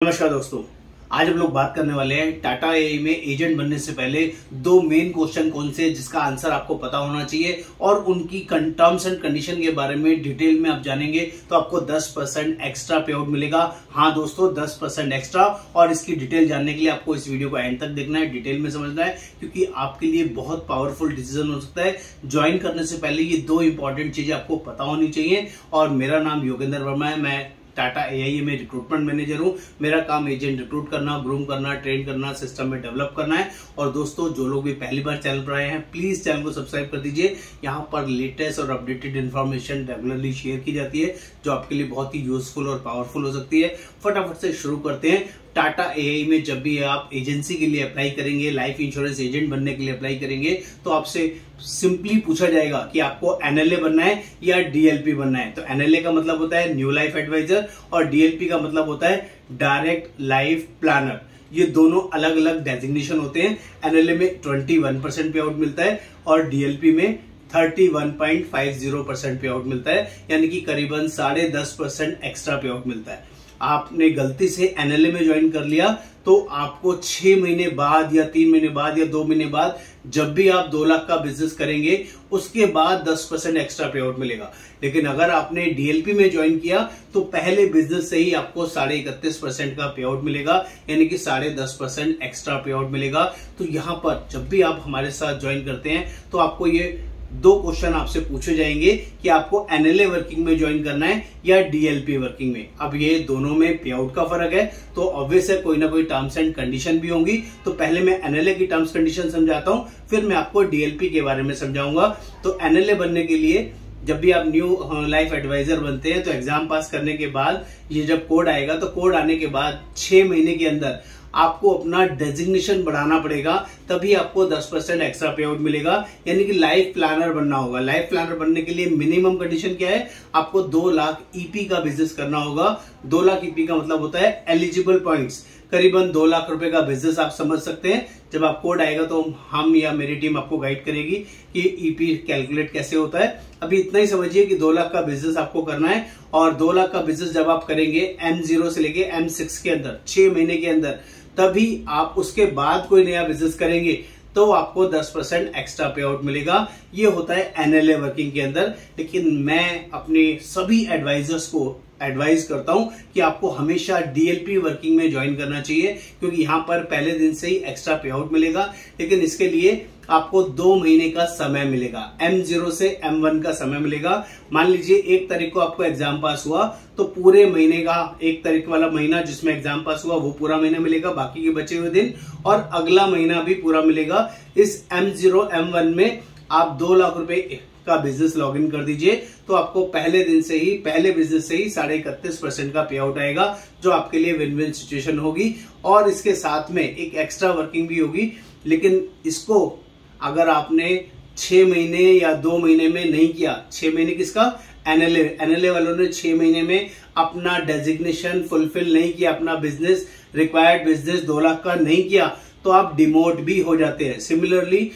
नमस्कार दोस्तों, आज हम लोग बात करने वाले हैं टाटा एआई में एजेंट बनने से पहले दो मेन क्वेश्चन कौन से जिसका आंसर आपको पता होना चाहिए और उनकी टर्म्स एंड कंडीशन के बारे में डिटेल में आप जानेंगे तो आपको 10% एक्स्ट्रा पे आउट मिलेगा। हाँ दोस्तों, 10% एक्स्ट्रा। और इसकी डिटेल जानने के लिए आपको इस वीडियो को एंड तक देखना है, डिटेल में समझना है, क्योंकि आपके लिए बहुत पावरफुल डिसीजन हो सकता है। ज्वाइन करने से पहले ये दो इंपॉर्टेंट चीजें आपको पता होनी चाहिए। और मेरा नाम योगेंद्र वर्मा है, मैं टाटा एआई में रिक्रूटमेंट मैनेजर हूं। मेरा काम एजेंट रिक्रूट करना, ग्रूम करना, ट्रेन करना, सिस्टम में डेवलप करना है। और दोस्तों, जो लोग भी पहली बार चैनल पर आए हैं, प्लीज चैनल को सब्सक्राइब कर दीजिए। यहाँ पर लेटेस्ट और अपडेटेड इन्फॉर्मेशन रेगुलरली शेयर की जाती है जो आपके लिए बहुत ही यूजफुल और पावरफुल हो सकती है। फटाफट से शुरू करते हैं। टाटा एआई में जब भी आप एजेंसी के लिए अप्लाई करेंगे, लाइफ इंश्योरेंस एजेंट बनने के लिए अप्लाई करेंगे, तो आपसे सिंपली पूछा जाएगा कि आपको एनएलए बनना है या डीएलपी बनना है। तो एनएलए का मतलब होता है न्यू लाइफ एडवाइजर और डीएलपी का मतलब होता है डायरेक्ट लाइफ प्लानर। ये दोनों अलग अलग डेजिग्नेशन होते हैं। एनएलए में 21% पे आउट मिलता है और डीएलपी में 31.50% पे आउट मिलता है, यानी कि करीबन 10.5% एक्स्ट्रा पे आउट मिलता है। आपने गलती से एनएलए में ज्वाइन कर लिया तो आपको 6 महीने बाद या 3 महीने बाद या 2 महीने बाद जब भी आप 2 लाख का बिजनेस करेंगे उसके बाद 10% एक्स्ट्रा पे आउट मिलेगा। लेकिन अगर आपने डीएलपी में ज्वाइन किया तो पहले बिजनेस से ही आपको 31.5% का पे आउट मिलेगा, यानी कि 10.5% एक्स्ट्रा पे आउट मिलेगा। तो यहां पर जब भी आप हमारे साथ ज्वाइन करते हैं तो आपको ये दो क्वेश्चन आपसे पूछे जाएंगे कि आपको एनएलए वर्किंग में ज्वाइन करना है या डीएलपी वर्किंग में। अब ये दोनों में पे आउट का फर्क है, तो ऑब्वियस है कोई ना कोई टर्म्स एंड कंडीशन भी होंगी। तो पहले मैं एनएलए की टर्म्स कंडीशन समझाता हूं, फिर मैं आपको डीएलपी के बारे में समझाऊंगा। तो एनएलए बनने के लिए जब भी आप न्यू लाइफ एडवाइजर बनते हैं तो एग्जाम पास करने के बाद ये जब कोड आएगा, तो कोड आने के बाद 6 महीने के अंदर आपको अपना डेजिग्नेशन बढ़ाना पड़ेगा, तभी आपको 10% एक्स्ट्रा पे आउट मिलेगा, यानी कि लाइफ प्लानर बनना होगा। लाइफ प्लानर बनने के लिए मिनिमम कंडीशन क्या है? आपको 2 लाख ईपी का बिजनेस करना होगा। 2 लाख ईपी का मतलब होता है एलिजिबल पॉइंट्स, करीबन 2 लाख रुपए का बिजनेस आप समझ सकते हैं। जब आप कोड आएगा तो हम या मेरी टीम आपको गाइड करेगी कि ईपी कैलकुलेट कैसे होता है। अभी इतना ही समझिए कि 2 लाख का बिजनेस आपको करना है और 2 लाख का बिजनेस जब आप करेंगे M0 से लेके M6 के अंदर 6 महीने के अंदर, तभी आप उसके बाद कोई नया बिजनेस करेंगे तो आपको 10% एक्स्ट्रा पे आउट मिलेगा। ये होता है एनएलए वर्किंग के अंदर। लेकिन मैं अपने सभी एडवाइजर्स को एडवाइज करता हूं कि आपको हमेशा डीएलपी वर्किंग में ज्वाइन करना चाहिए, क्योंकि यहां पर पहले दिन से ही एक्स्ट्रा पे आउट मिलेगा। लेकिन इसके लिए आपको 2 महीने का समय मिलेगा, M0 से M1 का समय मिलेगा। मान लीजिए 1 तारीख को आपको एग्जाम पास हुआ तो पूरे महीने का 1 तारीख वाला महीना जिसमें एग्जाम पास हुआ वो पूरा महीना मिलेगा, बाकी के बचे हुए दिन, और अगला महीना भी पूरा मिलेगा। इस M0 M1 में आप 2 लाख रुपए का बिजनेस लॉग इन कर दीजिए तो आपको पहले दिन से ही, पहले बिजनेस से ही 31.5% का पे आउट आएगा, जो आपके लिए विन विन सिचुएशन होगी। और इसके साथ में एक एक्स्ट्रा वर्किंग भी होगी। लेकिन इसको अगर आपने 6 महीने या 2 महीने में नहीं किया, 6 महीने किसका? एनएलए वालों ने 6 महीने में अपना डेजिग्नेशन फुलफिल नहीं किया, अपना बिजनेस, रिक्वायर्ड बिजनेस 2 लाख का नहीं किया, तो आप डिमोट भी हो जाते हैं। सिमिलरली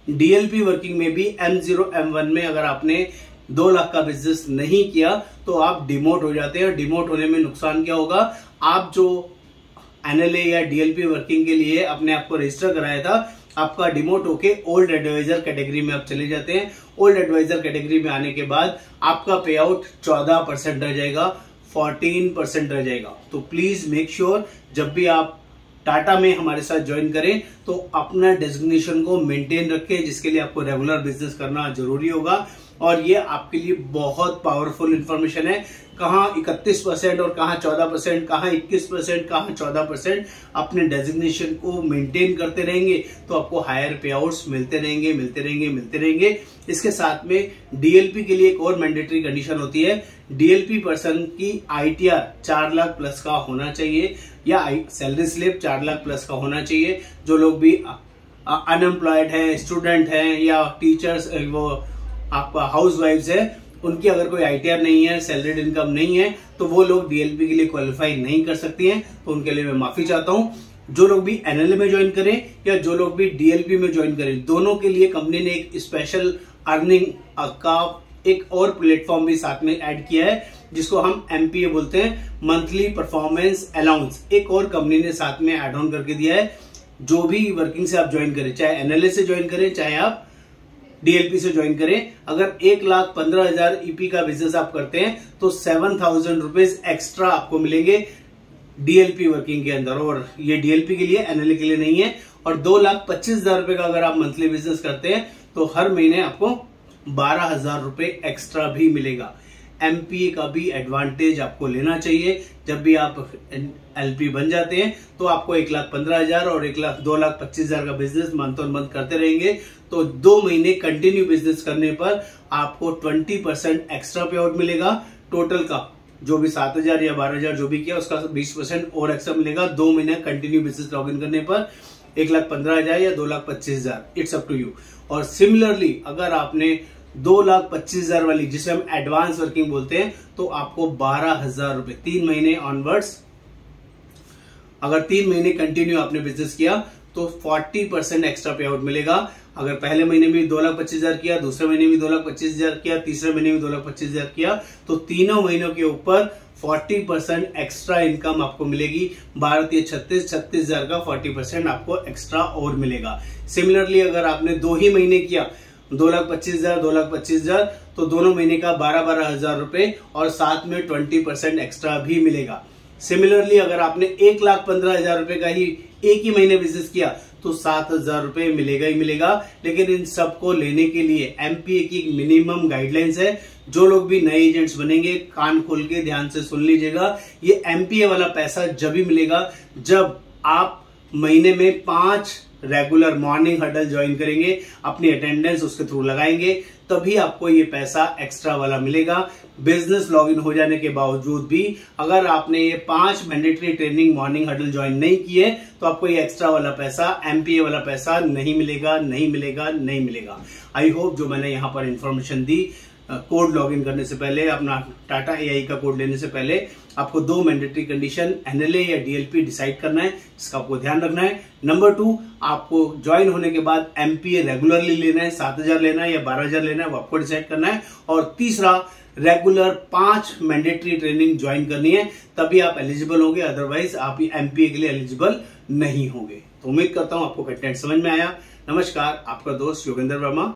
डीएलपी वर्किंग में भी M0 M1 में अगर आपने 2 लाख का बिजनेस नहीं किया तो आप डिमोट हो जाते हैं। और डिमोट होने में नुकसान क्या होगा? आप जो एनएलए या डीएलपी वर्किंग के लिए अपने आप को रजिस्टर कराया था, आपका डिमोट होके ओल्ड एडवाइजर कैटेगरी में आप चले जाते हैं। ओल्ड एडवाइजर कैटेगरी में आने के बाद आपका पे आउट 14% रह जाएगा, 14% रह जाएगा। तो प्लीज मेक श्योर जब भी आप टाटा में हमारे साथ ज्वाइन करें तो अपना डेजिग्नेशन को मेंटेन रखें, जिसके लिए आपको रेगुलर बिजनेस करना जरूरी होगा। और ये आपके लिए बहुत पावरफुल इंफॉर्मेशन है। कहां 31% और कहां 14%, कहां 21%, कहां 14%। अपने डेजिग्नेशन को मेंटेन करते रहेंगे तो आपको हायर पे आउट्स मिलते रहेंगे, मिलते रहेंगे, मिलते रहेंगे। इसके साथ में डीएलपी के लिए एक और मैंडेटरी कंडीशन होती है। डीएलपी पर्सन की आईटीआर 4 लाख प्लस का होना चाहिए, या सैलरी स्लिप 4 लाख प्लस का होना चाहिए। जो लोग भी अनएम्प्लॉयड है, स्टूडेंट है, या टीचर्स, वो आपका हाउस वाइफ्स है, उनकी अगर कोई आईटीआर नहीं है, सैलरीड इनकम नहीं है, तो वो लोग डीएलपी के लिए क्वालिफाई नहीं कर सकती हैं। तो उनके लिए मैं माफी चाहता हूं। जो लोग भी एनएलए में ज्वाइन करें या जो लोग भी डीएलपी में ज्वाइन करें, दोनों के लिए कंपनी ने एक स्पेशल अर्निंग का एक और प्लेटफॉर्म भी साथ में ऐड किया है जिसको हम MPA बोलते हैं, मंथली परफॉर्मेंस अलाउंस। एक और कंपनी ने साथ में ऐड ऑन करके दिया है। जो भी वर्किंग से आप ज्वाइन करें, चाहे NLA से ज्वाइन करें, चाहे आप DLP से ज्वाइन करें, अगर 1,15,000 EP का बिजनेस आप करते हैं तो 7,000 रुपीज एक्स्ट्रा आपको मिलेंगे DLP वर्किंग के अंदर। और ये DLP के लिए, NLA के लिए नहीं है। और 2,25,000 रुपए का अगर आप मंथली बिजनेस करते हैं तो हर महीने आपको 12,000 रुपए एक्स्ट्रा भी मिलेगा। MPA का भी एडवांटेज आपको लेना चाहिए। जब भी आप LP बन जाते हैं तो आपको 1,15,000 और 2,25,000 का बिजनेस मंथ ऑन मंथ करते रहेंगे तो 2 महीने कंटिन्यू बिजनेस करने पर आपको 20% एक्स्ट्रा पे आउट मिलेगा। टोटल का जो भी 7,000 या 12,000 जो भी किया उसका 20% और एक्स्ट्रा मिलेगा 2 महीने कंटिन्यू बिजनेस लॉग इन करने पर। 1,15,000 या 2,25,000, इट्स अप टू यू। और सिमिलरली अगर आपने 2,25,000 वाली, जिसे हम एडवांस वर्किंग बोलते हैं, तो आपको 12,000 रुपए 3 महीने ऑनवर्ड्स, अगर 3 महीने कंटिन्यू आपने बिजनेस किया तो 40% एक्स्ट्रा पे आउट मिलेगा। अगर पहले महीने में 2,25,000 किया, दूसरे महीने में 2,25,000 किया, तीसरे महीने में 2,25,000 किया, तो तीनों महीनों के ऊपर 40% एक्स्ट्रा इनकम आपको मिलेगी। 36,000 का 40% आपको एक्स्ट्रा और मिलेगा। सिमिलरली अगर आपने 2 ही महीने किया, 2,25,000 तो दोनों महीने का 12,000 रुपए और साथ में 20% एक्स्ट्रा भी मिलेगा। सिमिलरली अगर आपने 1,15,000 रुपए का ही एक ही महीने बिजनेस किया तो 7,000 रुपए मिलेगा ही मिलेगा। लेकिन इन सबको लेने के लिए MPA की मिनिमम गाइडलाइंस है। जो लोग भी नए एजेंट्स बनेंगे, कान खोल के ध्यान से सुन लीजिएगा। ये MPA वाला पैसा जब भी मिलेगा जब आप महीने में 5 रेगुलर मॉर्निंग हडल ज्वाइन करेंगे, अपनी अटेंडेंस उसके थ्रू लगाएंगे, तभी आपको ये पैसा एक्स्ट्रा वाला मिलेगा। बिजनेस लॉगिन हो जाने के बावजूद भी अगर आपने ये 5 mandatory training morning huddle join नहीं किए तो आपको ये एक्स्ट्रा वाला पैसा, MPA वाला पैसा नहीं मिलेगा, नहीं मिलेगा, नहीं मिलेगा। आई होप जो मैंने यहाँ पर इंफॉर्मेशन दी, कोड लॉगिन करने से पहले, अपना टाटा AI का कोड लेने से पहले आपको 2 मैंडेटरी कंडीशन NLA या DLP डिसाइड करना है, जिसका आपको ध्यान रखना है। नंबर 2, आपको ज्वाइन होने के बाद MPA रेगुलरली लेना है, 7,000 लेना है या 12,000 लेना है, वो आपको डिसाइड करना है। और तीसरा, रेगुलर 5 मैंडेटरी ट्रेनिंग ज्वाइन करनी है, तभी आप एलिजिबल होंगे, अदरवाइज आप MPA के लिए एलिजिबल नहीं होंगे। तो उम्मीद करता हूं आपको कंटेंट समझ में आया। नमस्कार, आपका दोस्त योगेंद्र वर्मा।